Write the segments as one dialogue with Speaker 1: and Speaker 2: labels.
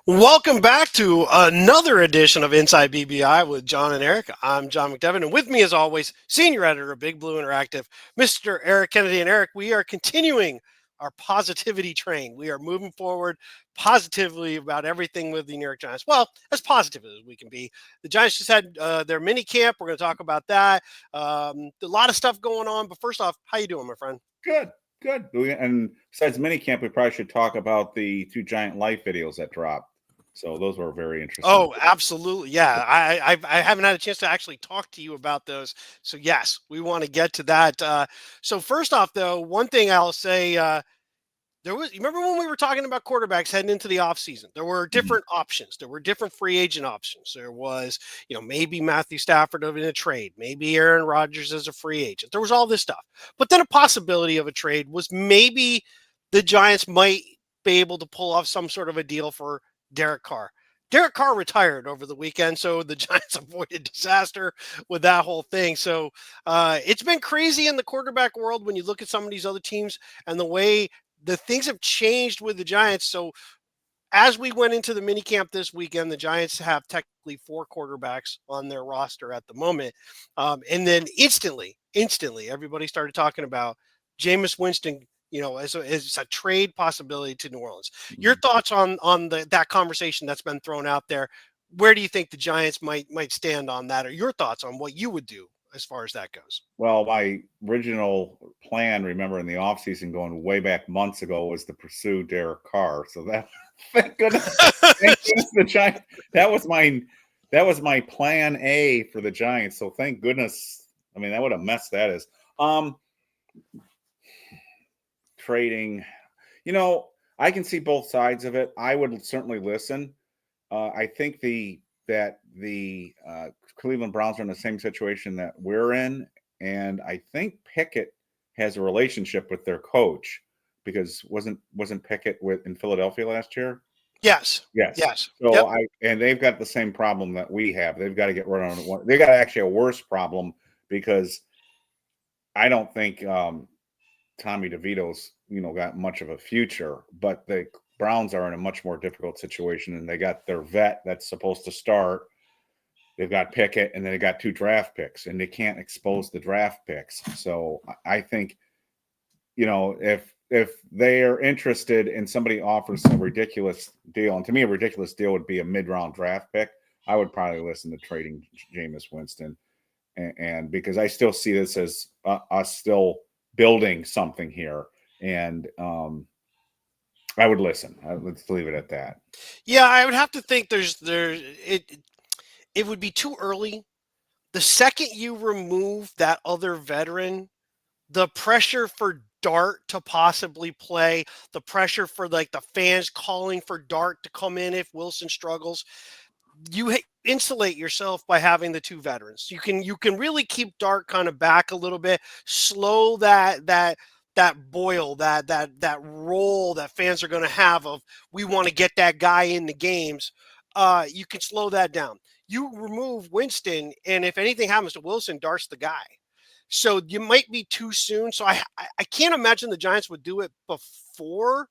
Speaker 1: Welcome back to another edition of Inside BBI with John and Eric. I'm John McDevitt, and with me, as always, senior editor of Big Blue Interactive, Mr. Eric Kennedy. And Eric, we are continuing our positivity train. We are moving forward positively about everything with the New York Giants. Well, as positive as we can be. The Giants just had their mini camp. We're going to talk about that. A lot of stuff going on. But first off, how you doing, my friend?
Speaker 2: Good, good. And besides minicamp, we probably should talk about the two Giant Life videos that dropped. So those were very interesting.
Speaker 1: Oh, absolutely. Yeah. I haven't had a chance to actually talk to you about those. So yes, we want to get to that. So first off, though, one thing I'll say, you remember when we were talking about quarterbacks heading into the offseason? There were different options. There were different free agent options. There was, maybe Matthew Stafford in a trade, maybe Aaron Rodgers as a free agent. There was all this stuff. But then a possibility of a trade was maybe the Giants might be able to pull off some sort of a deal for Derek Carr. Derek Carr retired over the weekend, so the Giants avoided disaster with that whole thing. So it's been crazy in the quarterback world when you look at some of these other teams and the way the things have changed with the Giants. So as we went into the minicamp this weekend, the Giants have technically 4 quarterbacks on their roster at the moment. And then instantly, everybody started talking about Jameis Winston, as a trade possibility to New Orleans. Your thoughts on that conversation that's been thrown out there? Where do you think the Giants might stand on that, or your thoughts on what you would do as far as that goes?
Speaker 2: Well, my original plan, remember, in the offseason going way back months ago, was to pursue Derek Carr. So that, thank goodness the Giants. That was my plan A for the Giants. So thank goodness. I mean, that would have messed that is. Trading, I can see both sides of it. I would certainly listen. I think the Cleveland Browns are in the same situation that we're in, and I think Pickett has a relationship with their coach because wasn't Pickett in Philadelphia last year?
Speaker 1: Yes.
Speaker 2: So and they've got the same problem that we have. They've got to get rid of one. They got actually a worse problem because I don't think Tommy DeVito's got much of a future, but the Browns are in a much more difficult situation, and they got their vet that's supposed to start. They've got Pickett, and then they got 2 draft picks, and they can't expose the draft picks. So I think, if they are interested and somebody offers a ridiculous deal, and to me a ridiculous deal would be a mid-round draft pick, I would probably listen to trading Jameis Winston, and because I still see this as us still building something here, and I would listen. Let's leave it at that.
Speaker 1: Yeah, I would have to think it would be too early. The second you remove that other veteran, the pressure for Dart to possibly play, the pressure for the fans calling for Dart to come in if Wilson struggles, you insulate yourself by having the 2 veterans. You can really keep Dart kind of back a little bit, slow that boil, that roll that fans are going to have of we want to get that guy in the games. You can slow that down. You remove Winston, and if anything happens to Wilson, Dart's the guy. So you might be too soon. So I can't imagine the Giants would do it before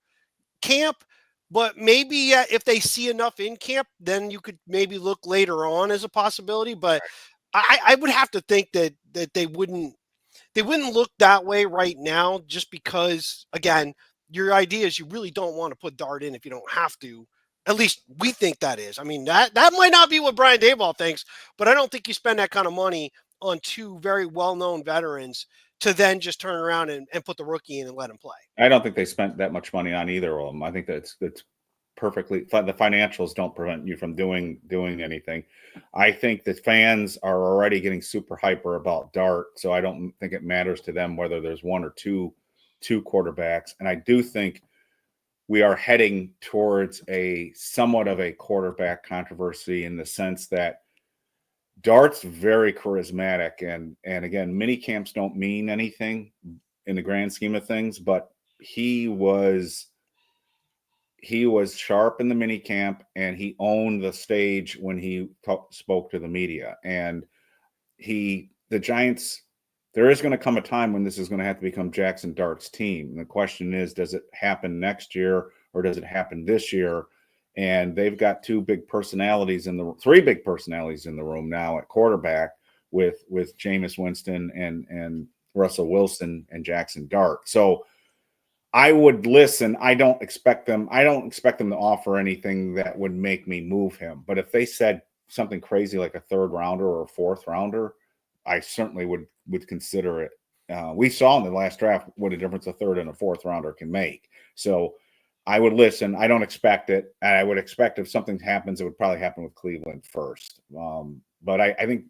Speaker 1: camp, but maybe if they see enough in camp, then you could maybe look later on as a possibility. But I would have to think that they wouldn't look that way right now, just because, again, your idea is you really don't want to put Dart in if you don't have to. At least we think that is. I mean, that might not be what Brian Daboll thinks, but I don't think you spend that kind of money on 2 very well-known veterans to then just turn around and put the rookie in and let him play.
Speaker 2: I don't think they spent that much money on either of them. I think that's perfectly. The financials don't prevent you from doing anything. I think the fans are already getting super hyper about Dart, so I don't think it matters to them whether there's 1 or 2 quarterbacks. And I do think we are heading towards a somewhat of a quarterback controversy in the sense that Dart's very charismatic, and again, mini camps don't mean anything in the grand scheme of things, but he was sharp in the mini camp, and he owned the stage when he spoke to the media. And the Giants, there is going to come a time when this is going to have to become Jaxson Dart's team. And the question is, does it happen next year or does it happen this year? and they've got three big personalities in the room now at quarterback with Jameis Winston and Russell Wilson and Jaxson Dart. So I would listen. I don't expect them to offer anything that would make me move him. But if they said something crazy like a third rounder or a fourth rounder, I certainly would consider it. We saw in the last draft what a difference a third and a fourth rounder can make. So I would listen. I don't expect it. And I would expect if something happens, it would probably happen with Cleveland first. But I think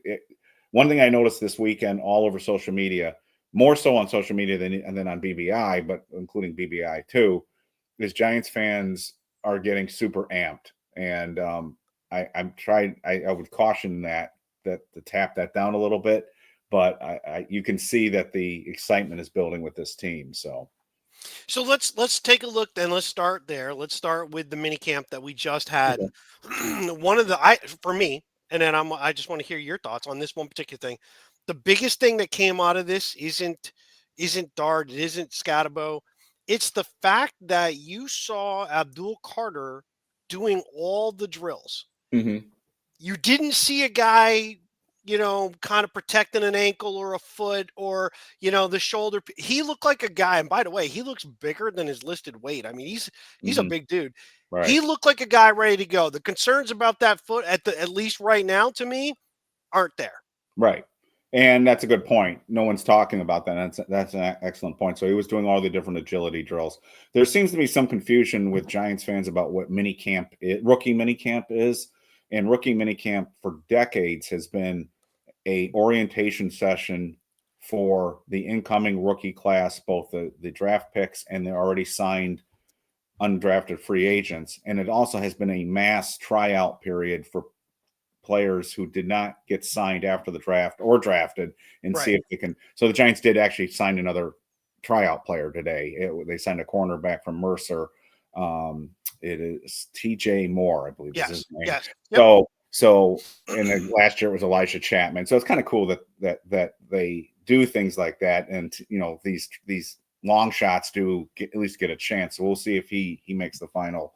Speaker 2: one thing I noticed this weekend all over social media, more so on social media than on BBI, but including BBI too, is Giants fans are getting super amped. And I would caution that to tap that down a little bit. But you can see that the excitement is building with this team. So
Speaker 1: let's take a look then. Let's start there. Let's start with the mini camp that we just had.
Speaker 2: okay.
Speaker 1: One of the for me, and then I just want to hear your thoughts on this one particular thing. The biggest thing that came out of this isn't Dart, it isn't Scatabo. It's the fact that you saw Abdul Carter doing all the drills.
Speaker 2: Mm-hmm.
Speaker 1: You didn't see a guy, kind of protecting an ankle or a foot or, the shoulder. He looked like a guy. And by the way, he looks bigger than his listed weight. I mean, he's a
Speaker 2: Mm-hmm.
Speaker 1: big dude.
Speaker 2: Right.
Speaker 1: He looked like a guy ready to go. The concerns about that foot at least right now to me aren't there.
Speaker 2: Right. And that's a good point. No one's talking about that. That's an excellent point. So he was doing all the different agility drills. There seems to be some confusion with Giants fans about what rookie mini camp is. And rookie mini camp for decades has been a orientation session for the incoming rookie class, both the draft picks and the already signed undrafted free agents. And it also has been a mass tryout period for players who did not get signed after the draft or drafted and see
Speaker 1: Right.
Speaker 2: if they can. So the Giants did actually sign another tryout player today. They signed a cornerback from Mercer. It is TJ Moore, I believe is his
Speaker 1: Yes.
Speaker 2: name.
Speaker 1: Yes. Yep.
Speaker 2: So and then last year it was Elijah Chapman. So it's kind of cool that they do things like that. And these long shots at least get a chance. So we'll see if he makes the final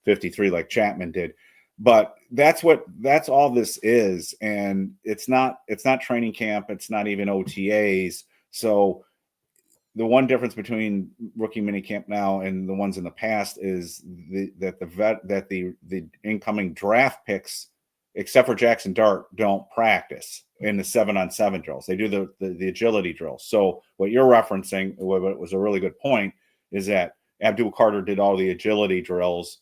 Speaker 2: 53 like Chapman did. But that's all this is. And it's not training camp. It's not even OTAs. So the one difference between rookie minicamp now and the ones in the past is that the incoming draft picks, except for Jaxson Dart, don't practice in the 7-on-7 drills. They do the agility drills. So what you're referencing, what was a really good point, is that Abdul Carter did all the agility drills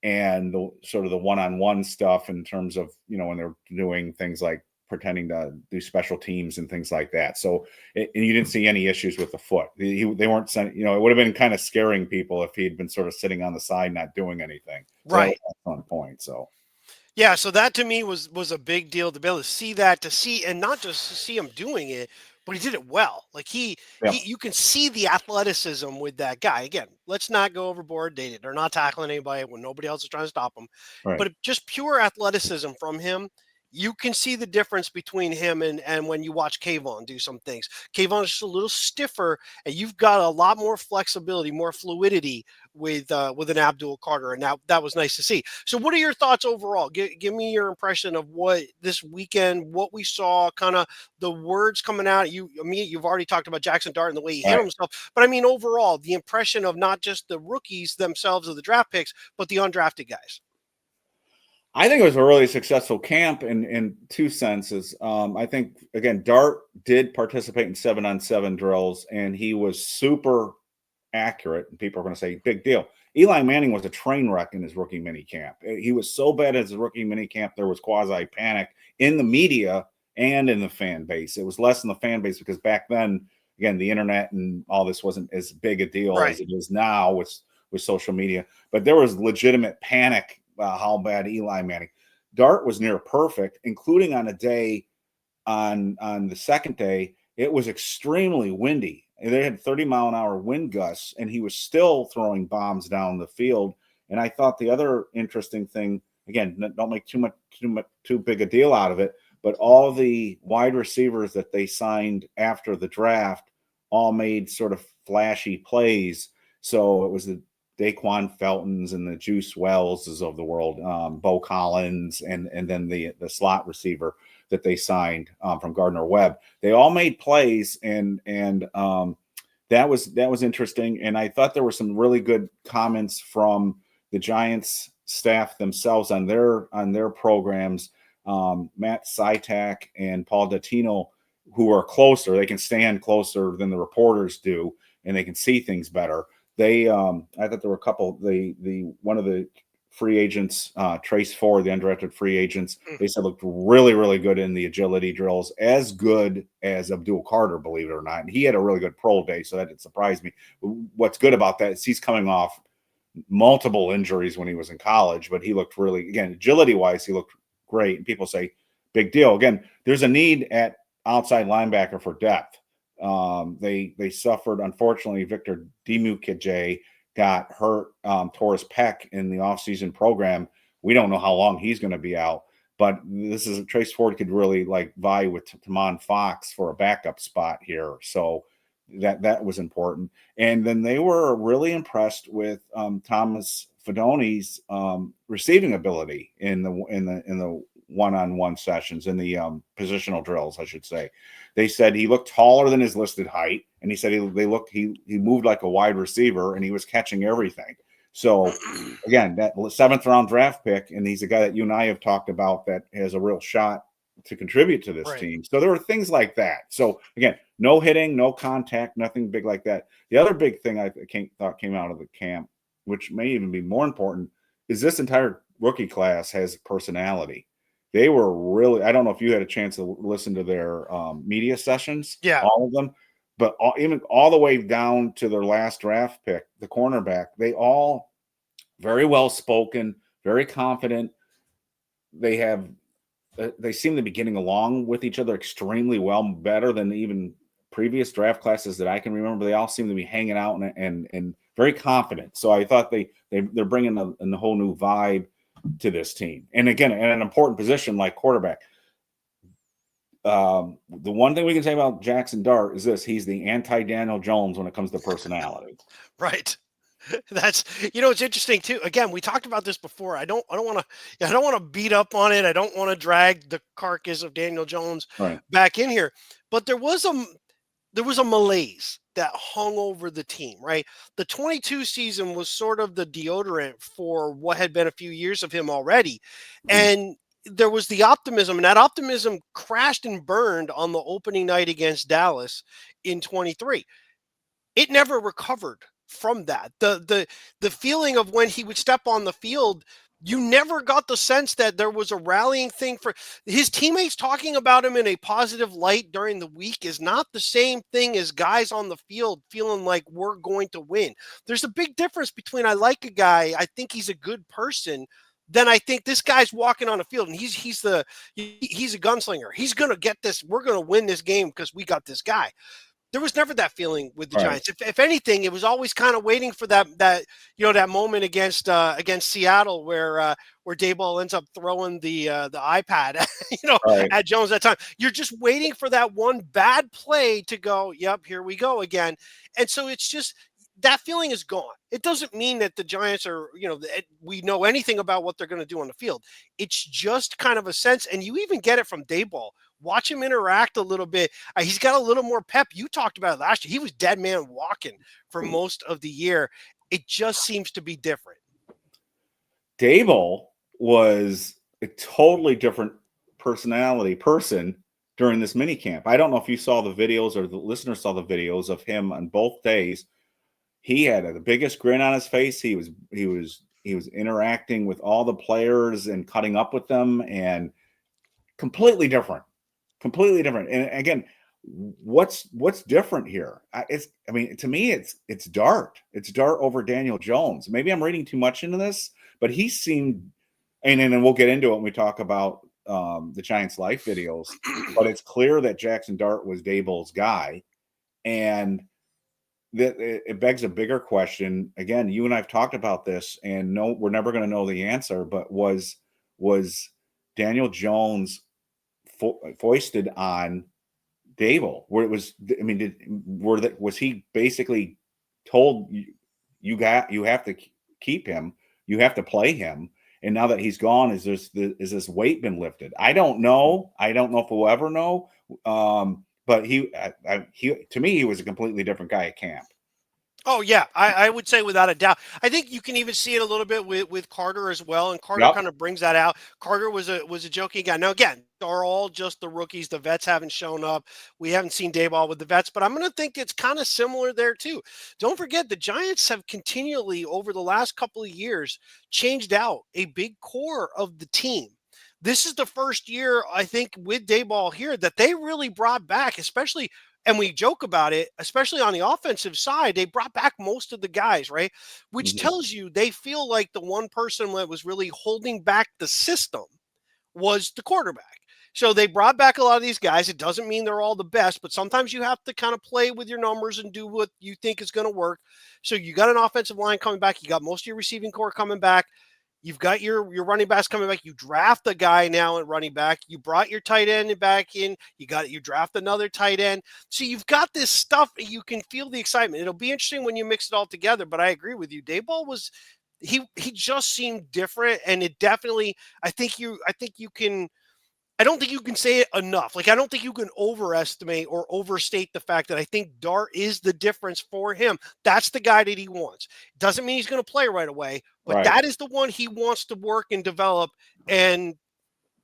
Speaker 2: and the sort of the one-on-one stuff in terms of, when they're doing things like pretending to do special teams and things like that. So, and you didn't see any issues with the foot. They weren't sent, it would have been kind of scaring people if he'd been sort of sitting on the side, not doing anything. So that
Speaker 1: Right.
Speaker 2: was an excellent point. So,
Speaker 1: Yeah, so that to me was a big deal to be able to see that, and not just to see him doing it, but he did it well. Like
Speaker 2: yeah,
Speaker 1: you can see the athleticism with that guy. Again, let's not go overboard. They're not tackling anybody when nobody else is trying to stop them,
Speaker 2: right.
Speaker 1: but just pure athleticism from him. You can see the difference between him and when you watch Kayvon do some things. Kayvon is just a little stiffer, and you've got a lot more flexibility, more fluidity with an Abdul Carter, and that was nice to see. So, what are your thoughts overall? Give me your impression of what this weekend, what we saw, kind of the words coming out. You've already talked about Jaxson Dart and the way he
Speaker 2: All
Speaker 1: handled
Speaker 2: right.
Speaker 1: himself, but I mean overall, the impression of not just the rookies themselves of the draft picks, but the undrafted guys.
Speaker 2: I think it was a really successful camp in two senses. I think again, Dart did participate in 7-on-7 drills, and he was super accurate. And people are going to say, big deal. Eli Manning was a train wreck in his rookie mini camp. He was so bad as a rookie mini camp, there was quasi panic in the media and in the fan base. It was less in the fan base because back then, again, the internet and all this wasn't as big a deal
Speaker 1: Right.
Speaker 2: as it is now with social media. But there was legitimate panic about how bad Eli Manning. Dart was near perfect, including on a day on the second day, it was extremely windy. They had 30-mile-an-hour wind gusts, and he was still throwing bombs down the field. And I thought the other interesting thing, again, don't make too big a deal out of it, but all the wide receivers that they signed after the draft all made sort of flashy plays. So it was Daquan Feltons and the Juice Welleses of the world, Bo Collins, and then the slot receiver that they signed from Gardner Webb. They all made plays, and that was interesting. And I thought there were some really good comments from the Giants staff themselves on their programs. Matt Sytak and Paul Dottino, who are closer, they can stand closer than the reporters do, and they can see things better. I thought there were a couple. One of the free agents, Trace Ford, the undrafted free agents, they said looked really, really good in the agility drills, as good as Abdul Carter, believe it or not. And he had a really good pro day, so that didn't surprise me. What's good about that is he's coming off multiple injuries when he was in college, but he looked really, again, agility-wise, he looked great. And people say, big deal. Again, there's a need at outside linebacker for depth. They suffered, unfortunately. Victor Dimukeje got hurt, tore his pec in the offseason program. We don't know how long he's going to be out, but this is Trace Ford could really like vie with Tamon Fox for a backup spot here. So that was important. And then they were really impressed with Thomas Fidoni's receiving ability in the one-on-one sessions, in the positional drills, I should say. They said he looked taller than his listed height, and he said he moved like a wide receiver, and he was catching everything. So again, that 7th round draft pick, and he's a guy that you and I have talked about that has a real shot to contribute to this team. So there were things like that. So again, no hitting, no contact, nothing big like that. The other big thing I thought came out of the camp, which may even be more important, is this entire rookie class has personality. They were really, I don't know if you had a chance to listen to their media sessions, all of them, but even all the way down to their last draft pick, the cornerback, they all very well spoken, very confident. They seem to be getting along with each other extremely well, better than even previous draft classes that I can remember. They all seem to be hanging out and very confident. So I thought they're bringing a whole new vibe to this team. And again, at an important position like quarterback. The one thing we can say about Jaxson Dart is this: he's the anti-Daniel Jones when it comes to personality.
Speaker 1: Right. That's, it's interesting too. Again, we talked about this before. I don't want to beat up on it. I don't want to drag the carcass of Daniel Jones back in here. But there was a malaise that hung over the team, right? The 22 season was sort of the deodorant for what had been a few years of him already. And there was the optimism, and that optimism crashed and burned on the opening night against Dallas in 23. It never recovered from that. The feeling of when he would step on the field, you never got the sense that there was a rallying thing for his teammates. Talking about him in a positive light during the week is not the same thing as guys on the field feeling like we're going to win. There's a big difference between I like a guy, I think he's a good person, then I think this guy's walking on the field and he's a gunslinger. He's going to get this. We're going to win this game because we got this guy. There was never that feeling with the Giants. If anything, it was always kind of waiting for that moment against Seattle where Daboll ends up throwing the iPad at Jones that time. You're just waiting for that one bad play to go, yep, here we go again. And so it's just that feeling is gone. It doesn't mean that the Giants are, we know anything about what they're going to do on the field. It's just kind of a sense, and you even get it from Daboll. Watch him interact a little bit. He's got a little more pep. You talked about it last year. He was dead man walking for most of the year. It just seems to be different.
Speaker 2: Daboll was a totally different person during this mini camp. I don't know if you saw the videos or the listeners saw the videos of him on both days. He had the biggest grin on his face. He was interacting with all the players and cutting up with them, and completely different. And again, what's different here? To me, it's Dart. It's Dart over Daniel Jones. Maybe I'm reading too much into this, but he seemed, and we'll get into it when we talk about the Giants Life videos. But it's clear that Jaxson Dart was Daboll's guy, and that it begs a bigger question. Again, you and I've talked about this, and no, we're never going to know the answer. But was Daniel Jones foisted on Daboll? Where it was, was he basically told you have to keep him. You have to play him. And now that he's gone, is this weight been lifted? I don't know. I don't know if we'll ever know. But he to me, he was a completely different guy at camp.
Speaker 1: Oh yeah, I would say without a doubt. I think you can even see it a little bit with Carter as well, and Carter
Speaker 2: Yep.
Speaker 1: kind of brings that out. Carter was a joking guy. Now again, are all just the rookies. The vets haven't shown up. We haven't seen Daboll with the vets, but I'm going to think it's kind of similar there too. Don't forget the Giants have continually over the last couple of years changed out a big core of the team. This is the first year I think with Daboll here that they really brought back, especially and we joke about it, especially on the offensive side, they brought back most of the guys, right? Which
Speaker 2: Mhm.
Speaker 1: tells you they feel like the one person that was really holding back the system was the quarterback. So they brought back a lot of these guys. It doesn't mean they're all the best, but sometimes you have to kind of play with your numbers and do what you think is going to work. So you got an offensive line coming back. You got most of your receiving core coming back. You've got your running backs coming back. You draft a guy now at running back. You brought your tight end back in. You draft another tight end. So you've got this stuff. You can feel the excitement. It'll be interesting when you mix it all together. But I agree with you. Daboll was he just seemed different, and it definitely. I think you can. I don't think you can say it enough. Like I don't think you can overestimate or overstate the fact that I think Dart is the difference for him. That's the guy that he wants. Doesn't mean he's going to play right away, but
Speaker 2: Right.
Speaker 1: that is the one he wants to work and develop. And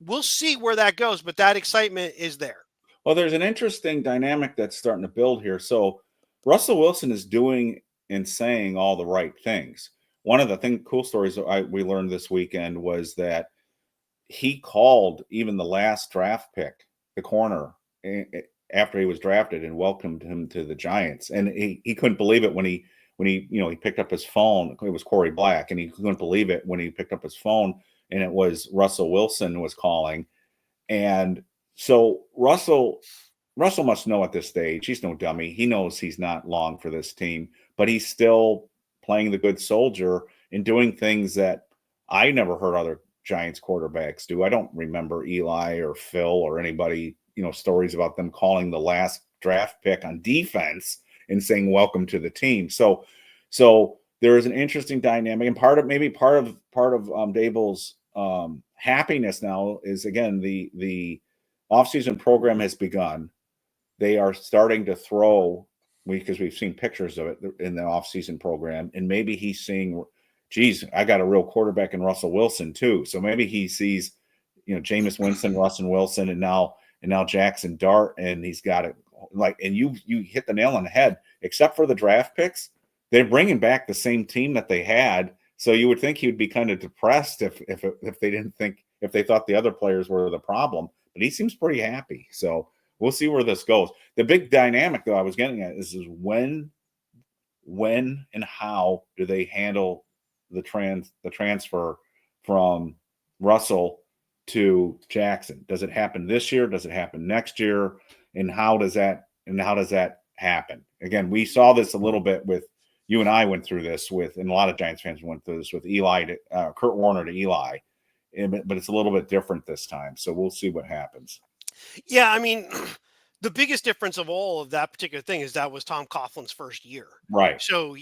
Speaker 1: we'll see where that goes. But that excitement is there.
Speaker 2: Well, there's an interesting dynamic that's starting to build here. So Russell Wilson is doing and saying all the right things. One of the cool stories we learned this weekend was that he called even the last draft pick, the corner, after he was drafted and welcomed him to the Giants. And he couldn't believe it when he he picked up his phone. It was Corey Black, and he couldn't believe it when he picked up his phone and it was Russell Wilson was calling. And so Russell must know at this stage, he's no dummy. He knows he's not long for this team, but he's still playing the good soldier and doing things that I never heard other Giants quarterbacks do. I don't remember Eli or Phil or anybody, stories about them calling the last draft pick on defense and saying welcome to the team. So there is an interesting dynamic, and part of Daboll's happiness now is again the offseason program has begun. They are starting to throw because we've seen pictures of it in the offseason program, and maybe he's seeing, geez, I got a real quarterback in Russell Wilson too. So maybe he sees, Jameis Winston, Russell Wilson, and now Jaxson Dart, and he's got it like, and you hit the nail on the head. Except for the draft picks, they're bringing back the same team that they had. So you would think he would be kind of depressed if they didn't think if they thought the other players were the problem. But he seems pretty happy. So we'll see where this goes. The big dynamic, though, I was getting at is when and how do they handle the transfer from Russell to Jackson? Does it happen this year? Does it happen next year? And how does that happen? Again, we saw this a little bit with you and I went through this with, and a lot of Giants fans went through this with Kurt Warner to Eli, but it's a little bit different this time. So we'll see what happens.
Speaker 1: Yeah, I mean, the biggest difference of all of that particular thing is that was Tom Coughlin's first year.
Speaker 2: Right.
Speaker 1: So,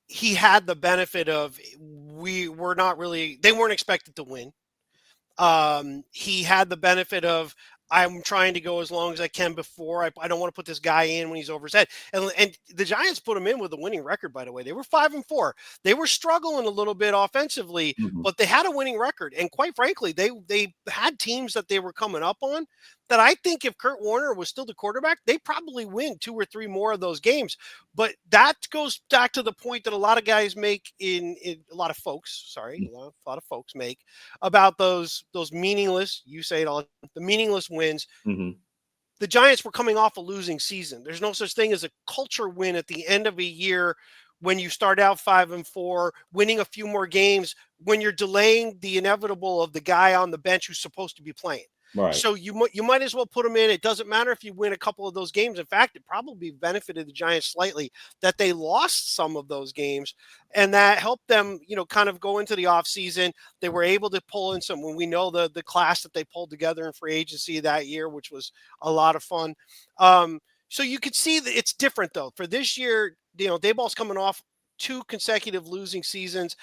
Speaker 1: he had the benefit of we were not really they weren't expected to win. He had the benefit of I'm trying to go as long as I can before I don't want to put this guy in when he's over his head. And the Giants put him in with a winning record, by the way. They were 5-4. They were struggling a little bit offensively,
Speaker 2: Mhm.
Speaker 1: but they had a winning record. And quite frankly, they had teams that they were coming up on that I think if Kurt Warner was still the quarterback, they probably win 2 or 3 more of those games. But that goes back to the point that a lot of guys make in a lot of folks, sorry, a lot of folks make about those meaningless, you say it all, the meaningless wins.
Speaker 2: Mhm.
Speaker 1: The Giants were coming off a losing season. There's no such thing as a culture win at the end of a year when you start out 5-4, winning a few more games when you're delaying the inevitable of the guy on the bench who's supposed to be playing.
Speaker 2: Right.
Speaker 1: So you might as well put him in. It doesn't matter if you win a couple of those games. In fact, it probably benefited the Giants slightly that they lost some of those games, and that helped them, kind of go into the offseason. They were able to pull in some when we know the class that they pulled together in free agency that year, which was a lot of fun. So you could see that it's different though. For this year, Daboll's coming off. 2 consecutive losing seasons,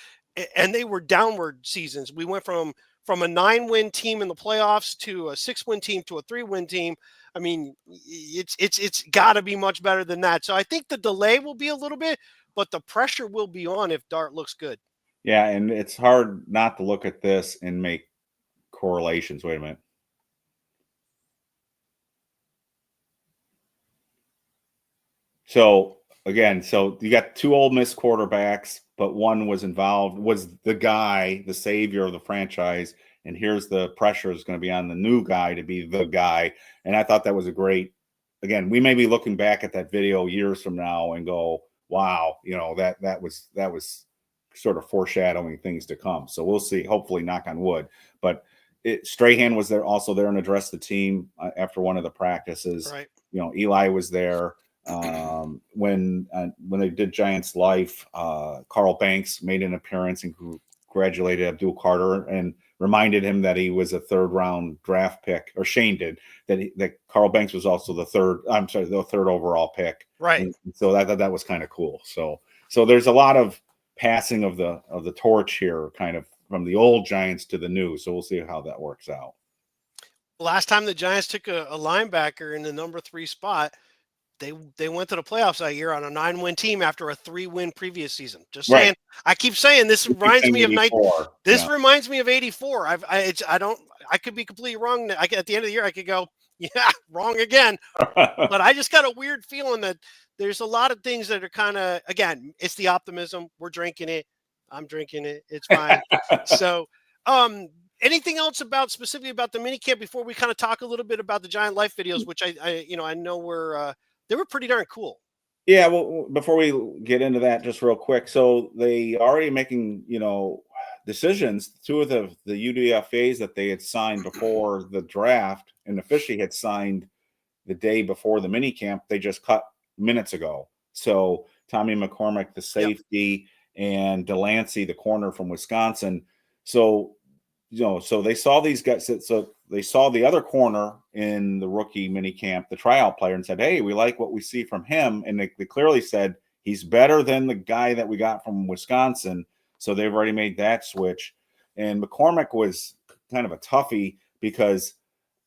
Speaker 1: and they were downward seasons. We went from a 9-win team in the playoffs to a 6-win team to a 3-win team. I mean, it's got to be much better than that. So I think the delay will be a little bit, but the pressure will be on if Dart looks good.
Speaker 2: Yeah, and it's hard not to look at this and make correlations. Wait a minute. So again, so you got two Ole Miss quarterbacks, but one was involved, was the guy, the savior of the franchise. And here's the pressure is going to be on the new guy to be the guy. And I thought that was a great, again, we may be looking back at that video years from now and go, wow, that was sort of foreshadowing things to come. So we'll see, hopefully knock on wood. But Strahan was there also there and addressed the team after one of the practices.
Speaker 1: Right.
Speaker 2: Eli was there. When they did Giants Life, Carl Banks made an appearance and congratulated Abdul Carter and reminded him that he was a 3rd-round draft pick, or Shane did, that Carl Banks was also the 3rd overall pick.
Speaker 1: Right.
Speaker 2: And so I thought that was kind of cool. So there's a lot of passing of the torch here, kind of from the old Giants to the new. So we'll see how that works out.
Speaker 1: Last time the Giants took a linebacker in the number 3 spot, they went to the playoffs that year on a 9-win team after a 3-win previous season. Just saying.
Speaker 2: Right.
Speaker 1: I keep saying this reminds me of
Speaker 2: 84.
Speaker 1: This reminds me of 84. I could be completely wrong. At the end of the year, I could go, yeah, wrong again. But I just got a weird feeling that there's a lot of things that are kind of, again, it's the optimism. We're drinking it. I'm drinking it. It's fine. So, anything else specifically about the minicamp before we kind of talk a little bit about the Giant Life videos, which I know they were pretty darn cool.
Speaker 2: Yeah, well, before we get into that, just real quick. So they already making, decisions. 2 of the UDFAs that they had signed before the draft and officially had signed the day before the mini camp, they just cut minutes ago. So Tommy McCormick, the safety, and Delancey, the corner from Wisconsin. So so they saw these guys. So they saw the other corner in the rookie mini camp, the tryout player, and said, hey, we like what we see from him. And they clearly said he's better than the guy that we got from Wisconsin. So they've already made that switch. And McCormick was kind of a toughie because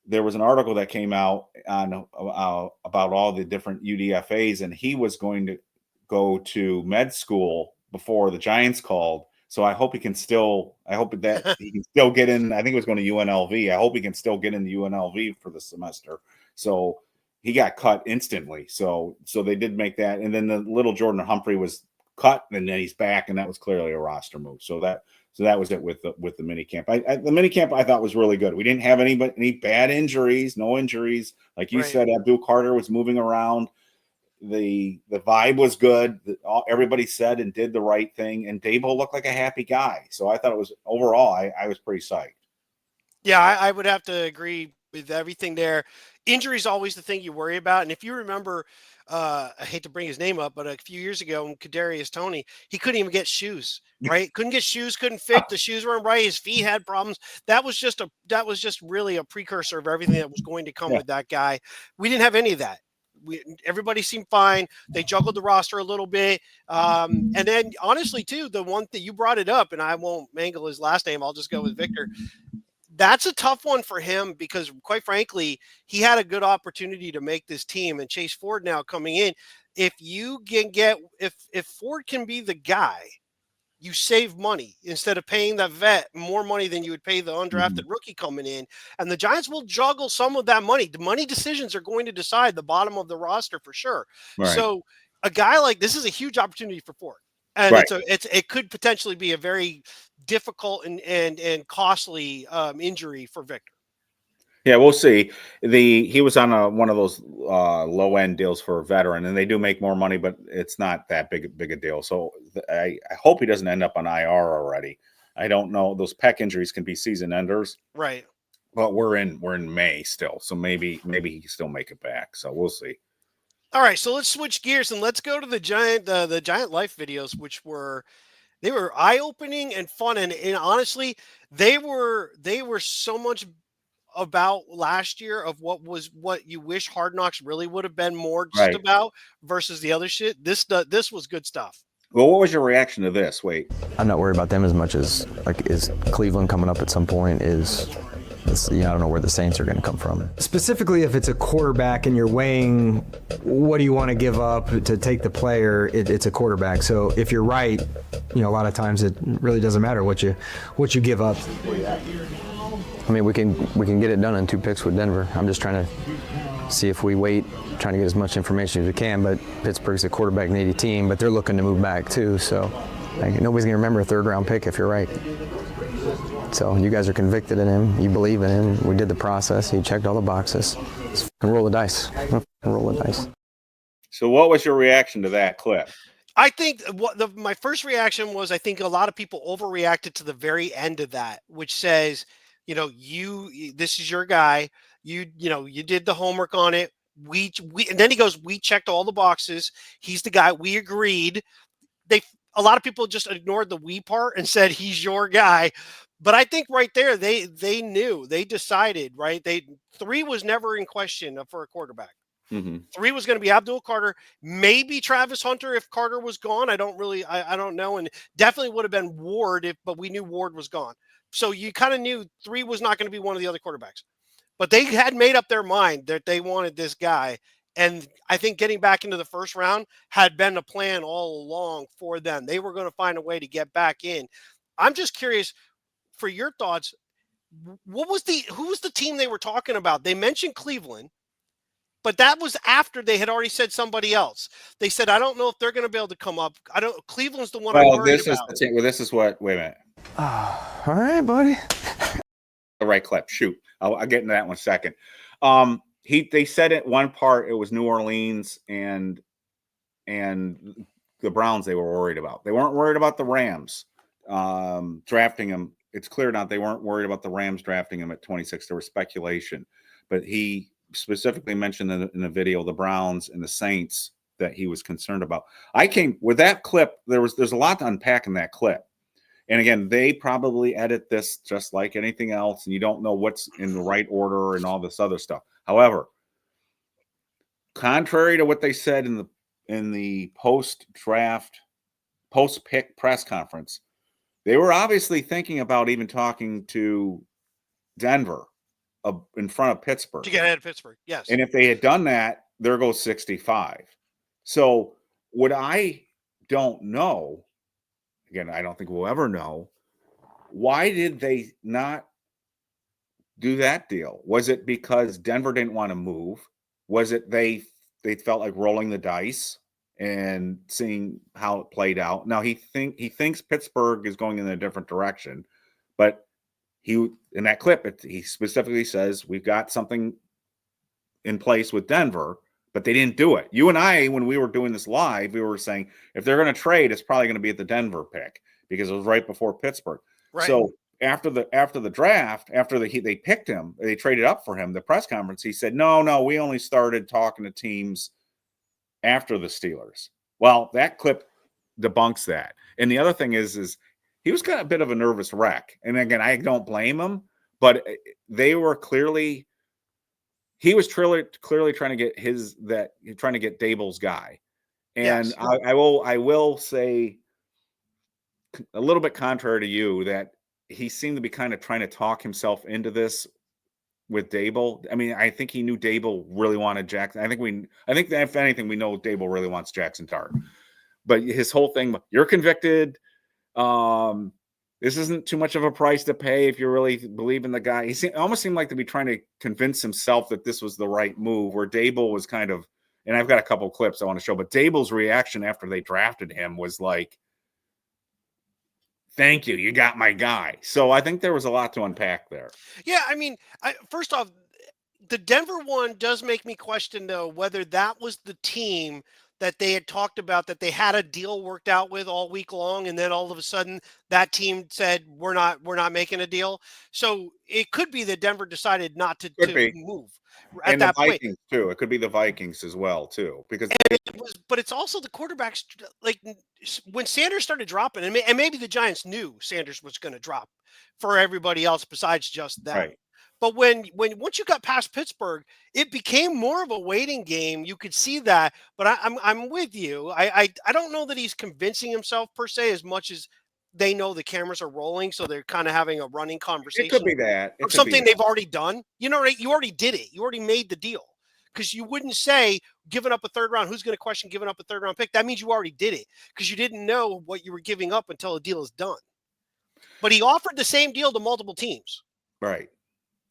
Speaker 2: there was an article that came out on about all the different UDFAs, and he was going to go to med school before the Giants called. So I hope that he can still get in. I think it was going to UNLV. I hope he can still get in the UNLV for the semester. So he got cut instantly. So they did make that. And then the little Jordan Humphrey was cut, and then he's back, and that was clearly a roster move. So that was it with the mini camp. The mini camp I thought was really good. We didn't have any bad injuries, no injuries. Like you said, Abdul Carter was moving around. The vibe was good. Everybody said and did the right thing, and Daboll looked like a happy guy. So I thought it was overall, I was pretty psyched.
Speaker 1: Yeah, I would have to agree with everything there. Injury is always the thing you worry about, and if you remember, I hate to bring his name up, but a few years ago, when Kadarius Toney, he couldn't even get shoes. Right? Couldn't get shoes. Couldn't fit. The shoes weren't right. His feet had problems. That was just really a precursor of everything that was going to come with that guy. We didn't have any of that. Everybody seemed fine. They juggled the roster a little bit. And then honestly, too, the one that you brought it up, and I won't mangle his last name. I'll just go with Victor. That's a tough one for him because, quite frankly, he had a good opportunity to make this team. And Chase Ford now coming in, if Ford can be the guy, you save money instead of paying that vet more money than you would pay the undrafted rookie coming in. And the Giants will juggle some of that money. The money decisions are going to decide the bottom of the roster for sure. Right. So a guy like this is a huge opportunity for Ford. And it could potentially be a very difficult and costly injury for Victor.
Speaker 2: Yeah, we'll see. He was on one of those low end deals for a veteran, and they do make more money, but it's not that big a deal. So I hope he doesn't end up on IR already. I don't know. Those pec injuries can be season enders,
Speaker 1: right?
Speaker 2: But we're in May still, so maybe he can still make it back. So we'll see.
Speaker 1: All right, so let's switch gears and let's go to the Giant Life videos, which were eye-opening and fun, and honestly, they were so much about last year of what you wish Hard Knocks really would have been more just about versus the other shit. This was good stuff.
Speaker 2: Well, what was your reaction to this? Wait,
Speaker 3: I'm not worried about them as much as is Cleveland coming up at some point I don't know where the Saints are going to come from.
Speaker 4: Specifically, if it's a quarterback and you're weighing what do you want to give up to take the player, it's a quarterback. So if you're right, a lot of times it really doesn't matter what you give up.
Speaker 3: I mean, we can get it done in 2 picks with Denver. I'm just trying to see if we wait, trying to get as much information as we can. But Pittsburgh's a quarterback needy team, but they're looking to move back too. So nobody's going to remember a 3rd-round pick if you're right. So you guys are convicted in him. You believe in him. We did the process. He checked all the boxes. Let's roll the dice. Roll the dice.
Speaker 2: so what was your reaction to that clip?
Speaker 1: I think my first reaction was I think a lot of people overreacted to the very end of that, which says, this is your guy. You did the homework on it. We and then he goes, we checked all the boxes. He's the guy. We agreed. A lot of people just ignored the we part and said he's your guy. But I think right there they knew, they decided, right? 3 was never in question for a quarterback.
Speaker 2: Mm-hmm.
Speaker 1: 3 was going to be Abdul Carter, maybe Travis Hunter if Carter was gone. I don't know, and definitely would have been Ward but we knew Ward was gone. So you kind of knew 3 was not going to be one of the other quarterbacks. But they had made up their mind that they wanted this guy. And I think getting back into the first round had been a plan all along for them. They were going to find a way to get back in. I'm just curious for your thoughts. Who was the team they were talking about? They mentioned Cleveland, but that was after they had already said somebody else. They said, I don't know if they're going to be able to come up. Cleveland's the one I'm worried about.
Speaker 2: This is what, wait a minute.
Speaker 3: All right, buddy.
Speaker 2: The right clip. Shoot. I'll get into that in 1 second. They said it one part, it was New Orleans and the Browns they were worried about. They weren't worried about the Rams drafting him. It's clear now they weren't worried about the Rams drafting him at 26. There was speculation. But he specifically mentioned in the video the Browns and the Saints that he was concerned about. I came with that clip. There's a lot to unpack in that clip. And again, they probably edit this just like anything else, and you don't know what's in the right order and all this other stuff. However, contrary to what they said in the post-draft, post-pick press conference, they were obviously thinking about even talking to Denver in front of Pittsburgh.
Speaker 1: To get ahead of Pittsburgh, yes.
Speaker 2: And if they had done that, there goes 65. So what I don't know, again, I don't think we'll ever know, why did they not do that deal? Was it because Denver didn't want to move? Was it they felt like rolling the dice and seeing how it played out? Now he thinks Pittsburgh is going in a different direction, but in that clip he specifically says we've got something in place with Denver, but they didn't do it. You and I, when we were doing this live, we were saying if they're going to trade, it's probably going to be at the Denver pick because it was right before Pittsburgh. Right. So after the draft, after they picked him, they traded up for him. The press conference, he said, "No, we only started talking to teams after the Steelers." Well, that clip debunks that. And the other thing is he was kind of a bit of a nervous wreck. And again, I don't blame him, but they were clearly. He was clearly trying to get trying to get Daboll's guy. And yes. I will say a little bit contrary to you that he seemed to be kind of trying to talk himself into this with Daboll. I mean, I think he knew Daboll really wanted Jaxson. I think that if anything, we know Daboll really wants Jaxson Dart. But his whole thing, you're convicted. This isn't too much of a price to pay if you really believe in the guy. He almost seemed like to be trying to convince himself that this was the right move, where Daboll was kind of, and I've got a couple of clips I want to show, but Daboll's reaction after they drafted him was like, thank you, you got my guy. So I think there was a lot to unpack there.
Speaker 1: Yeah, I mean, first off, the Denver one does make me question, though, whether that was the team that they had talked about, that they had a deal worked out with all week long, and then all of a sudden that team said we're not making a deal. So it could be that Denver decided not to move at
Speaker 2: and
Speaker 1: that
Speaker 2: the Vikings
Speaker 1: point
Speaker 2: too. It could be the Vikings as well too, because
Speaker 1: but it's also the quarterbacks. Like when Sanders started dropping, and maybe the Giants knew Sanders was going to drop for everybody else besides just them.
Speaker 2: Right.
Speaker 1: But once you got past Pittsburgh, it became more of a waiting game. You could see that. But I'm with you. I don't know that he's convincing himself per se as much as they know the cameras are rolling, so they're kind of having a running
Speaker 2: It could
Speaker 1: conversation
Speaker 2: be that. It
Speaker 1: of
Speaker 2: could be
Speaker 1: something
Speaker 2: that.
Speaker 1: they've already done. You know, right? You already did it. You already made the deal. Because you wouldn't say giving up a third round. Who's going to question giving up a third round pick? That means you already did it because you didn't know what you were giving up until the deal is done. But he offered the same deal to multiple teams.
Speaker 2: Right.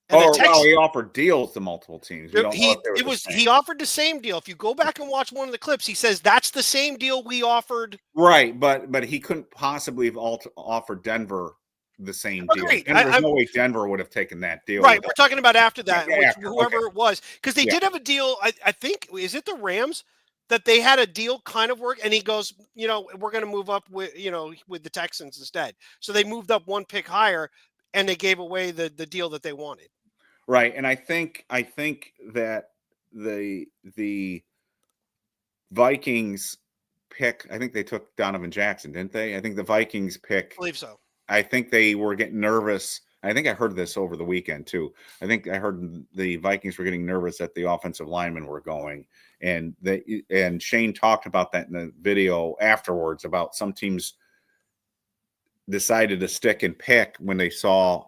Speaker 1: And
Speaker 2: Well, he offered deals to multiple teams. We don't know if they were the same.
Speaker 1: He offered the same deal. If you go back and watch one of the clips, he says that's the same deal we offered.
Speaker 2: Right, but he couldn't possibly have offered Denver the same deal.
Speaker 1: Agreed.
Speaker 2: There's no way Denver would have taken that deal.
Speaker 1: Right, we're talking about after that, whoever
Speaker 2: okay.
Speaker 1: it was, because they did have a deal. I think, is it the Rams that they had a deal kind of work, and he goes, you know, we're going to move up with the Texans instead. So they moved up one pick higher, and they gave away the deal that they wanted.
Speaker 2: Right, and I think that the Vikings pick, I think they took Donovan Jackson, didn't they? I think the Vikings pick.
Speaker 1: I believe so.
Speaker 2: I think they were getting nervous. I think I heard this over the weekend too. I think I heard the Vikings were getting nervous that the offensive linemen were going, and Shane talked about that in the video afterwards about some teams decided to stick and pick when they saw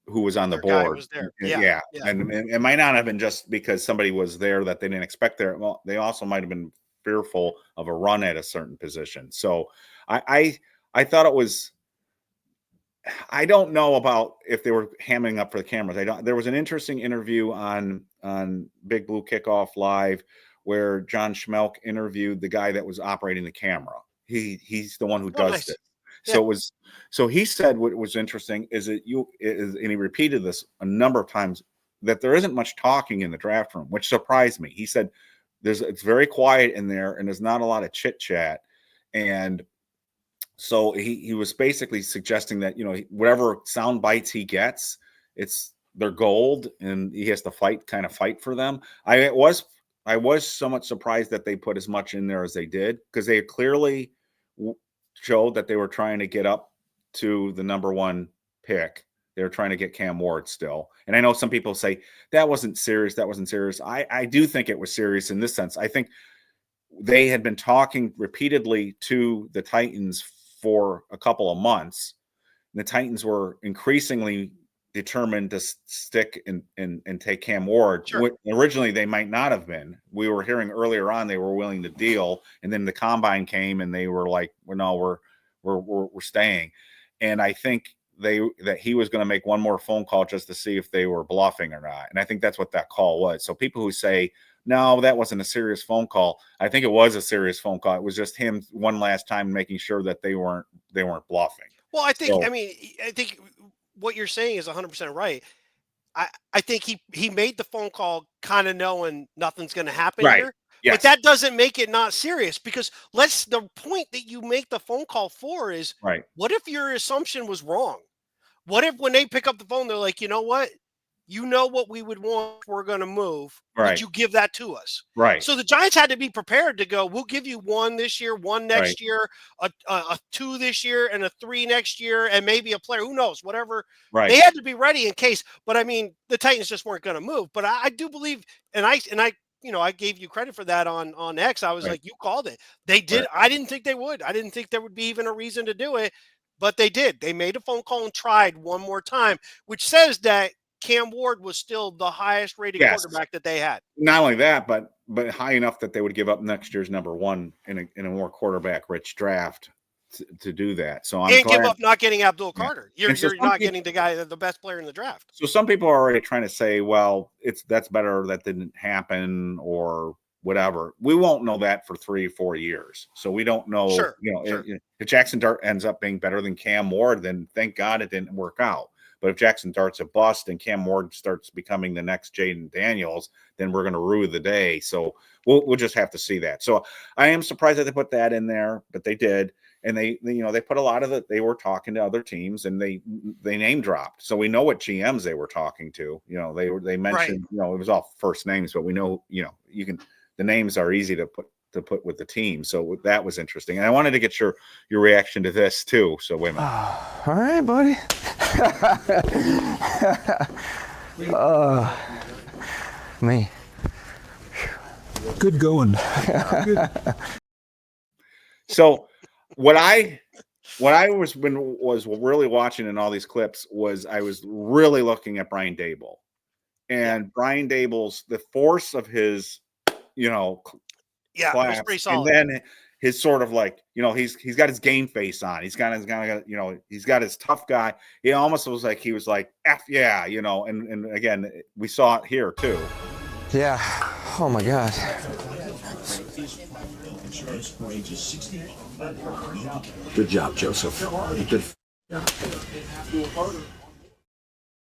Speaker 2: who was on the board.
Speaker 1: Was there.
Speaker 2: Yeah. And it might not have been just because somebody was there that they didn't expect there. Well, they also might have been fearful of a run at a certain position. So I thought it was. I don't know about if they were hamming up for the cameras. There was an interesting interview on Big Blue Kickoff Live where John Schmelk interviewed the guy that was operating the camera. He's the one who does this. Yeah. So he said what was interesting is that and he repeated this a number of times, that there isn't much talking in the draft room, which surprised me. He said it's very quiet in there and there's not a lot of chit chat. And so he was basically suggesting that, you know, whatever sound bites he gets, they're gold, and he has to fight for them. I was somewhat surprised that they put as much in there as they did, because they clearly showed that they were trying to get up to the number one pick. They were trying to get Cam Ward still. And I know some people say that wasn't serious. I do think it was serious in this sense. I think they had been talking repeatedly to the Titans for a couple of months. The Titans were increasingly determined to stick and take Cam Ward.
Speaker 1: Sure.
Speaker 2: Originally, they might not have been. We were hearing earlier on they were willing to deal, and then the combine came and they were like, well, no, we're staying. And I think that he was going to make one more phone call just to see if they were bluffing or not. And I think that's what that call was. So people who say, no, that wasn't a serious phone call, I think it was a serious phone call. It was just him one last time making sure that they weren't bluffing.
Speaker 1: Well, I think I think what you're saying is 100% right. I think he made the phone call kind of knowing nothing's going to happen here. Yes. But that doesn't make it not serious, because the point that you make the phone call for is, what if your assumption was wrong? What if when they pick up the phone, they're like, you know what? You know what we would want if we're going to move. Would you give that to us?
Speaker 2: Right.
Speaker 1: So the Giants had to be prepared to go, we'll give you one this year, one next year, a 2 this year, and a 3 next year, and maybe a player. Who knows? Whatever. Right. They had to be ready in case. But I mean, the Titans just weren't going to move. But I do believe, and I gave you credit for that on X. I was like, you called it. They did. Right. I didn't think they would. I didn't think there would be even a reason to do it. But they did. They made a phone call and tried one more time, which says that Cam Ward was still the highest rated quarterback that they had.
Speaker 2: Not only that, but high enough that they would give up next year's number one in a more quarterback rich draft to do that. So I'm
Speaker 1: give up not getting Abdul Carter. You're not getting the best player in the draft.
Speaker 2: So some people are already trying to say, well, that's better that didn't happen or whatever. We won't know that for 3-4 years. So we don't know.
Speaker 1: Sure.
Speaker 2: If Jaxson Dart ends up being better than Cam Ward, then thank God it didn't work out. But if Jaxson Dart's a bust and Cam Ward starts becoming the next Jaden Daniels, then we're going to rue the day. So we'll just have to see that. So I am surprised that they put that in there, but they did. And they put a lot of it. They were talking to other teams, and they name dropped. So we know what GMs they were talking to. They mentioned, it was all first names, but we know, the names are easy to put with the team. So that was interesting. And I wanted to get your reaction to this too. So wait a minute.
Speaker 3: All right, buddy. Me.
Speaker 5: Good going.
Speaker 2: So what I was really watching in all these clips was I was really looking at Brian Daboll. And Brian Daboll's the force of his,
Speaker 1: Yeah, it was
Speaker 2: class,
Speaker 1: pretty
Speaker 2: and
Speaker 1: solid.
Speaker 2: then his sort of like, he's got his game face on. He's got he's got his tough guy. He almost was like he was like F yeah, and again we saw it here too.
Speaker 3: Yeah. Oh my God.
Speaker 5: Good job, Joseph. Good.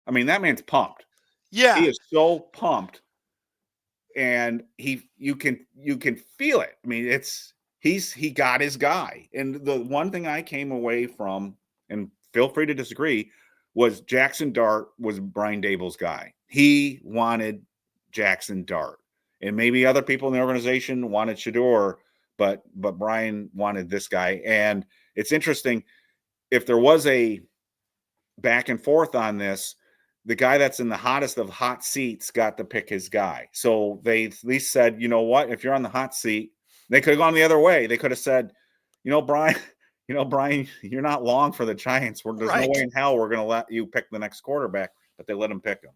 Speaker 2: I mean, that man's pumped.
Speaker 1: Yeah,
Speaker 2: He is so pumped, and you can feel it. I mean, he got his guy. And the one thing I came away from, and feel free to disagree, was Jaxson Dart was Brian Daboll's guy. He wanted Jaxson Dart, and maybe other people in the organization wanted Shedeur, but Brian wanted this guy. And it's interesting, if there was a back and forth on this, the guy that's in the hottest of hot seats got to pick his guy. So they at least said, you know what, if you're on the hot seat, they could have gone the other way. They could have said, Brian, you're not long for the Giants. There's no way in hell we're going to let you pick the next quarterback, but they let him pick him.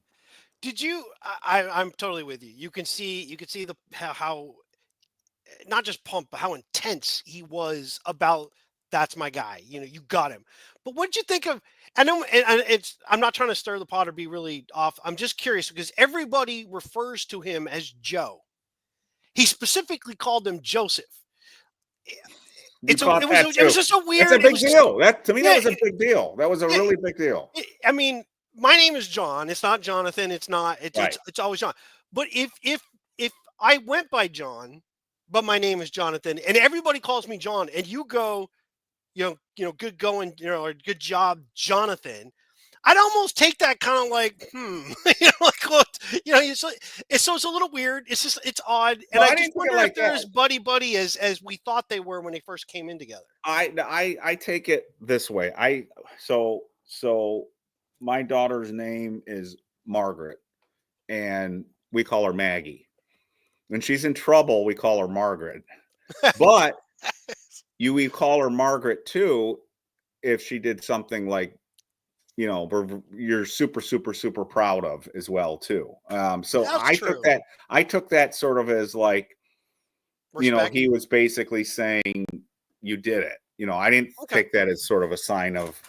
Speaker 1: Did you? I'm totally with you. You can see how not just pumped, but how intense he was about that's my guy. You got him. But what did you think of? I know, and I'm not trying to stir the pot or be really off. I'm just curious because everybody refers to him as Joe. He specifically called him Joseph. It was just a weird.
Speaker 2: That's a big deal. That to me,
Speaker 1: Yeah,
Speaker 2: that was a big deal. That was a really big deal.
Speaker 1: I mean, my name is John. It's not Jonathan. It's not.
Speaker 2: Right.
Speaker 1: It's always John. But if I went by John, but my name is Jonathan, and everybody calls me John, and you go, good going, or good job, Jonathan. I'd almost take that kind of like, like what, it's a little weird. It's just, it's odd. And
Speaker 2: No,
Speaker 1: I
Speaker 2: I
Speaker 1: just
Speaker 2: didn't think
Speaker 1: wonder
Speaker 2: it like
Speaker 1: if they're
Speaker 2: that.
Speaker 1: as buddy as we thought they were when they first came in together.
Speaker 2: I take it this way. So my daughter's name is Margaret, and we call her Maggie. When she's in trouble, we call her Margaret. But we call her Margaret too if she did something like, you're super, super, super proud of as well too. So
Speaker 1: That's true.
Speaker 2: I took that sort of as like,
Speaker 1: Respect.
Speaker 2: he was basically saying you did it. I didn't take that as sort of a sign of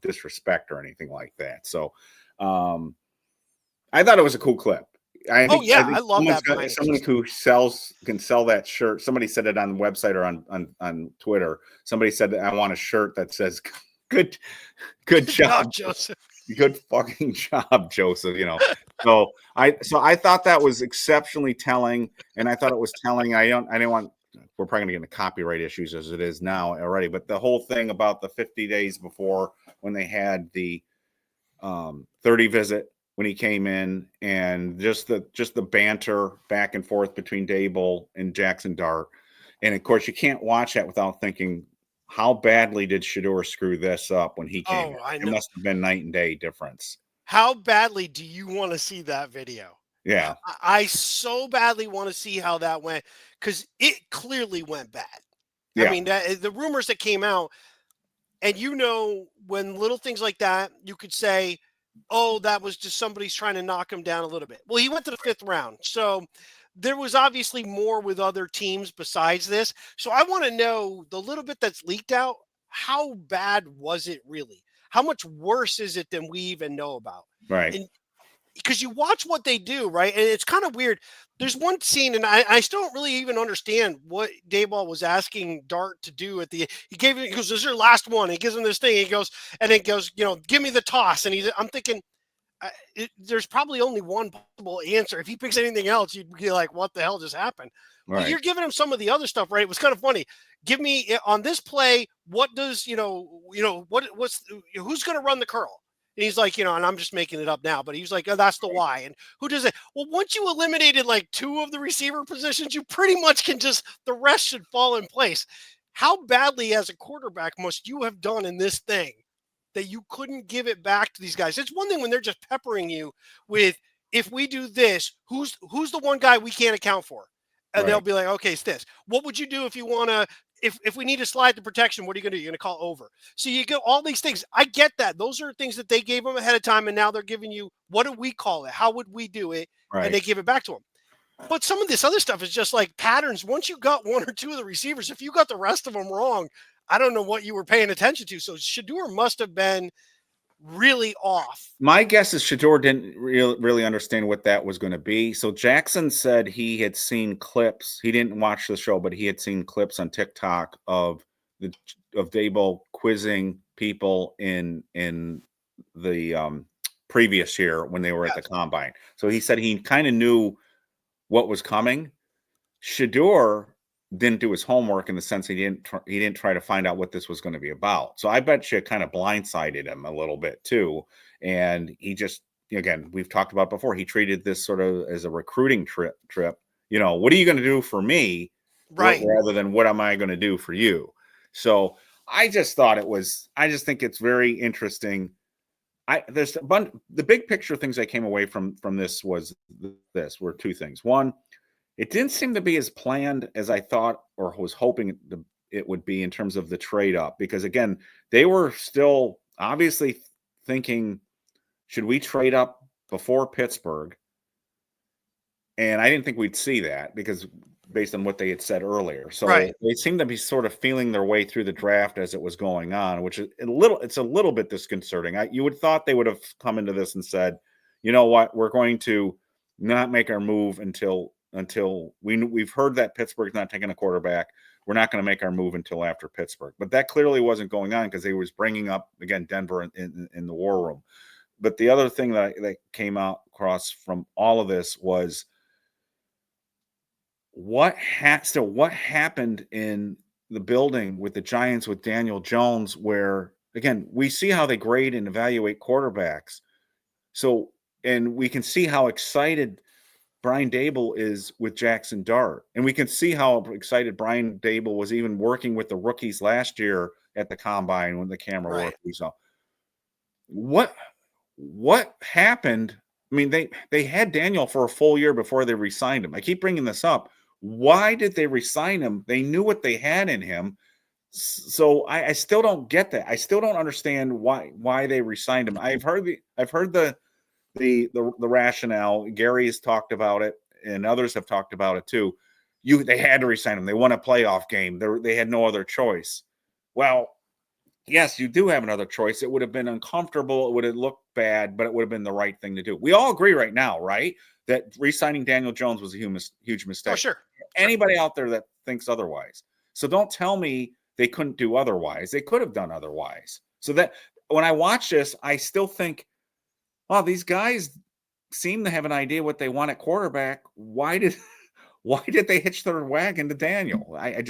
Speaker 2: disrespect or anything like that. So I thought it was a cool clip. I think
Speaker 1: I love that.
Speaker 2: Someone who can sell that shirt. Somebody said it on the website or on Twitter. Somebody said that I want a shirt that says good job,
Speaker 1: Joseph.
Speaker 2: Good fucking job, Joseph. So I thought that was exceptionally telling, and I thought it was telling. I didn't want. We're probably going to get into copyright issues as it is now already, but the whole thing about the 50 days before when they had the 30 visit when he came in, and just the banter back and forth between Daboll and Jaxson Dart, and of course you can't watch that without thinking, how badly did Shedeur screw this up when he came in?
Speaker 1: I
Speaker 2: It
Speaker 1: know.
Speaker 2: must have been night and day difference.
Speaker 1: How badly do you want to see that video?
Speaker 2: Yeah.
Speaker 1: I so badly want to see how that went, because it clearly went bad.
Speaker 2: Yeah.
Speaker 1: I mean, the rumors that came out, and when little things like that, you could say, oh, that was just somebody's trying to knock him down a little bit. Well, he went to the 5th round. So there was obviously more with other teams besides this. So I want to know, the little bit that's leaked out, how bad was it really? How much worse is it than we even know about?
Speaker 2: Right.
Speaker 1: And because you watch what they do, right? And it's kind of weird. There's one scene, and I still don't really even understand what Daboll was asking Dart to do at the. He goes, "This is your last one." He gives him this thing. He goes, give me the toss. And I'm thinking, there's probably only one possible answer. If he picks anything else, you'd be like, what the hell just happened?
Speaker 2: Right.
Speaker 1: Well, you're giving him some of the other stuff, right? It was kind of funny. Give me on this play, what does, who's going to run the curl? And he's like, and I'm just making it up now, but he's like, oh, that's the why. And who does it? Well, once you eliminated like 2 of the receiver positions, you pretty much can the rest should fall in place. How badly as a quarterback must you have done in this thing that you couldn't give it back to these guys. It's one thing when they're just peppering you with, if we do this, who's the one guy we can't account for? And they'll be like, okay, it's this. What would you do if you want to, if we need to slide the protection, what are you going to do? You're going to call over. So you get all these things. I get that. Those are things that they gave them ahead of time. And now they're giving you, what do we call it? How would we do it?
Speaker 2: Right.
Speaker 1: And they give it back to them. But some of this other stuff is just like patterns. Once you got one or two of the receivers, if you got the rest of them wrong, I don't know what you were paying attention to. So Shedeur must have been really off.
Speaker 2: My guess is Shedeur didn't really understand what that was going to be. So Jaxson said he had seen clips. He didn't watch the show, but he had seen clips on TikTok of Daboll quizzing people in the previous year when they were at the combine. So he said he kind of knew what was coming. Shedeur didn't do his homework in the sense he didn't try to find out what this was going to be about. So I bet you kind of blindsided him a little bit too. And he just, again, we've talked about before, he treated this sort of as a recruiting trip. What are you going to do for me?
Speaker 1: Right.
Speaker 2: Rather than what am I going to do for you? So I just think it's very interesting. There's a bunch, the big picture things I came away from this were two things. One, it didn't seem to be as planned as I thought or was hoping it would be in terms of the trade up, because again, they were still obviously thinking, should we trade up before Pittsburgh? And I didn't think we'd see that because based on what they had said earlier. So they seemed to be sort of feeling their way through the draft as it was going on, which is it's a little bit disconcerting. You would thought they would have come into this and said, you know what, we're going to not make our move until we've heard that Pittsburgh's not taking a quarterback. We're not going to make our move until after Pittsburgh. But that clearly wasn't going on because they was bringing up, again, Denver in the war room. But the other thing that came out across from all of this was what happened in the building with the Giants with Daniel Jones, where, again, we see how they grade and evaluate quarterbacks. So, and we can see how excited Brian Daboll is with Jaxson Dart. And we can see how excited Brian Daboll was even working with the rookies last year at the combine when the camera worked. So what happened? I mean, they had Daniel for a full year before they re-signed him. I keep bringing this up. Why did they re-sign him? They knew what they had in him. So I still don't get that. I still don't understand why they re-signed him. I've heard the rationale. Gary's talked about it, and others have talked about it too. They had to re-sign him. They won a playoff game. They had no other choice. Well, yes, you do have another choice. It would have been uncomfortable. It would have looked bad, but it would have been the right thing to do. We all agree right now, right, that re-signing Daniel Jones was a huge mistake.
Speaker 1: Oh, sure.
Speaker 2: Anybody out there that thinks otherwise. So don't tell me they couldn't do otherwise. They could have done otherwise. So that when I watch this, I still think, oh, these guys seem to have an idea what they want at quarterback. Why did they hitch their wagon to Daniel? I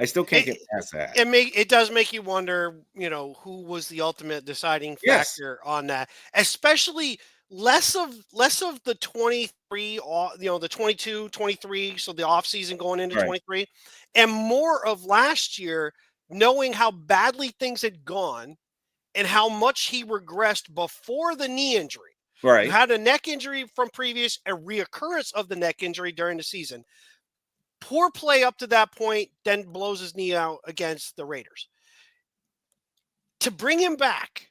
Speaker 2: still can't get past that.
Speaker 1: It does make you wonder, who was the ultimate deciding factor on that, especially less of the 23, the 22, 23, so the offseason going into 23, and more of last year, knowing how badly things had gone and how much he regressed before the knee injury.
Speaker 2: Right.
Speaker 1: You had a neck injury from previous, a reoccurrence of the neck injury during the season. Poor play up to that point, then blows his knee out against the Raiders. To bring him back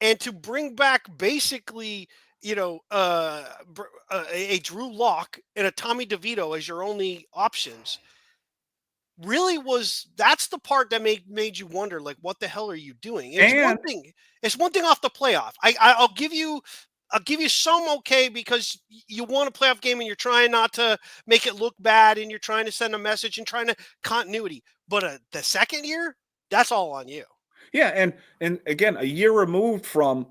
Speaker 1: and to bring back basically, a Drew Lock and a Tommy DeVito as your only options really that's the part that made you wonder, like, what the hell are you doing? It's one thing off the playoff. I'll give you some okay because you won a playoff game and you're trying not to make it look bad and you're trying to send a message and trying to continuity. But the second year, that's all on you.
Speaker 2: Yeah, and again, a year removed from,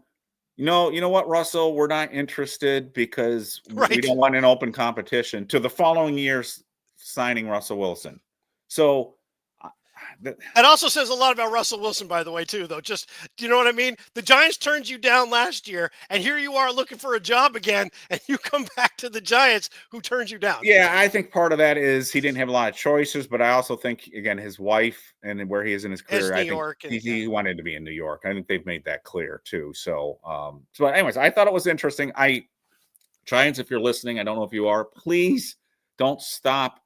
Speaker 2: you know what, Russell, we're not interested because we don't want an open competition, to the following year's signing Russell Wilson. So
Speaker 1: It also says a lot about Russell Wilson, by the way, too, though. Just, do you know what I mean? The Giants turned you down last year, and here you are looking for a job again, and you come back to the Giants, who turned you down.
Speaker 2: Yeah, I think part of that is he didn't have a lot of choices, but I also think, again, his wife and where he is in his career, I think he wanted to be in New York. I think they've made that clear too. So, anyways, I thought it was interesting. Giants, if you're listening, I don't know if you are, please don't stop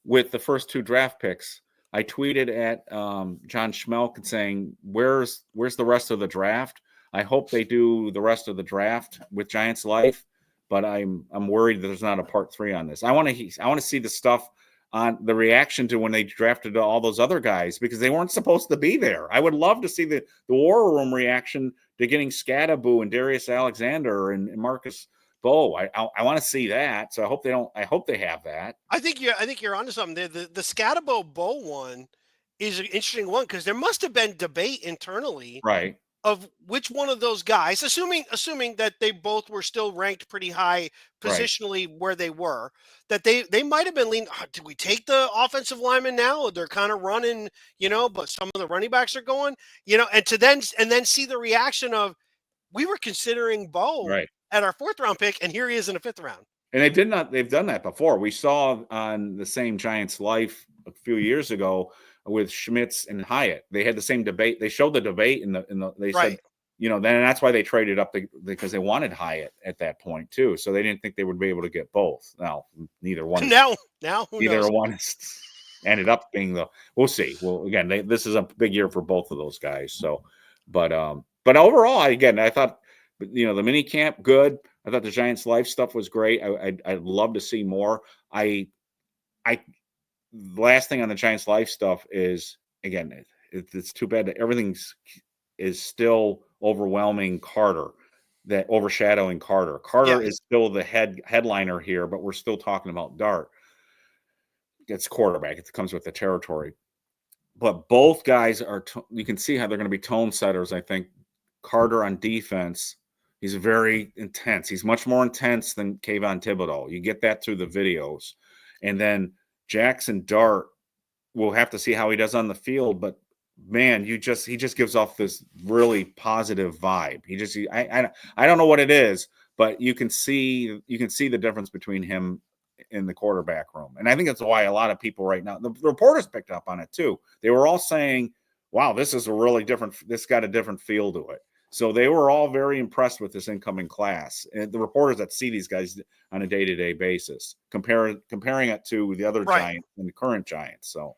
Speaker 2: with the first 2 draft picks. I tweeted at John Schmelk saying, "Where's the rest of the draft?" I hope they do the rest of the draft with Giants Life, but I'm worried that there's not a part 3 on this. I want to see the stuff on the reaction to when they drafted all those other guys, because they weren't supposed to be there. I would love to see the war room reaction to getting Scadaboo and Darius Alexander and Marcus Bow. I want to see that. So I hope they have that.
Speaker 1: I think you're onto something. The Scadabo Bow one is an interesting one, because there must have been debate internally,
Speaker 2: right,
Speaker 1: of which one of those guys, assuming that they both were still ranked pretty high positionally, right, where they were, that they might have been leaning, do we take the offensive lineman now? They're kind of running, but some of the running backs are going, and then see the reaction of, we were considering Bow,
Speaker 2: right,
Speaker 1: at our 4th round pick, and here he is in a 5th round.
Speaker 2: And they've done that before. We saw on the same Giants Life a few years ago with Schmitz and Hyatt. They had the same debate. They showed the debate they
Speaker 1: right.
Speaker 2: said, then that's why they traded up because they wanted Hyatt at that point too. So they didn't think they would be able to get both. Now, neither one.
Speaker 1: Now who
Speaker 2: neither
Speaker 1: knows?
Speaker 2: one ended up being we'll see. Well, again, this is a big year for both of those guys. So, but overall, I thought, the mini camp, good. I thought the Giants Life stuff was great. I'd love to see more. The last thing on the Giants Life stuff is, again, it's too bad that everything is still overwhelming Carter, that overshadowing Carter. Carter is still the headliner here, but we're still talking about Dart. It's quarterback. It comes with the territory. But both guys you can see how they're going to be tone setters. I think Carter on defense, he's very intense. He's much more intense than Kayvon Thibodeau. You get that through the videos. And then Jaxson Dart, we'll have to see how he does on the field, but man, he just gives off this really positive vibe. I don't know what it is, but you can see the difference between him in the quarterback room. And I think that's why a lot of people right now, the reporters picked up on it too. They were all saying, wow, this got a different feel to it. So they were all very impressed with this incoming class. And the reporters that see these guys on a day-to-day basis, comparing it to the other Giants and the current Giants. So,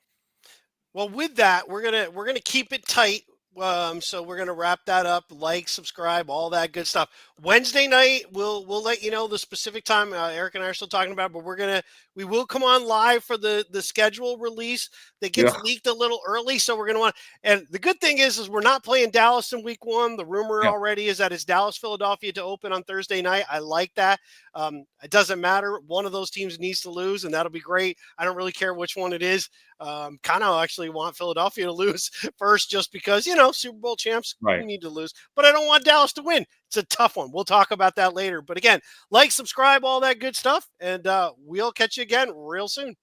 Speaker 1: well, with that, we're gonna keep it tight. So we're gonna wrap that up. Like, subscribe, all that good stuff. Wednesday night, we'll let you know the specific time. Eric and I are still talking about, but we will come on live for the schedule release that gets leaked a little early. So we're gonna want. And the good thing is we're not playing Dallas in week 1. The rumor already is that it's Dallas, Philadelphia to open on Thursday night. I like that. It doesn't matter. One of those teams needs to lose, and that'll be great. I don't really care which one it is. Kind of actually want Philadelphia to lose first, just because, Super Bowl champs, we need to lose. But I don't want Dallas to win. It's a tough one. We'll talk about that later. But again, like, subscribe, all that good stuff, and we'll catch you again real soon.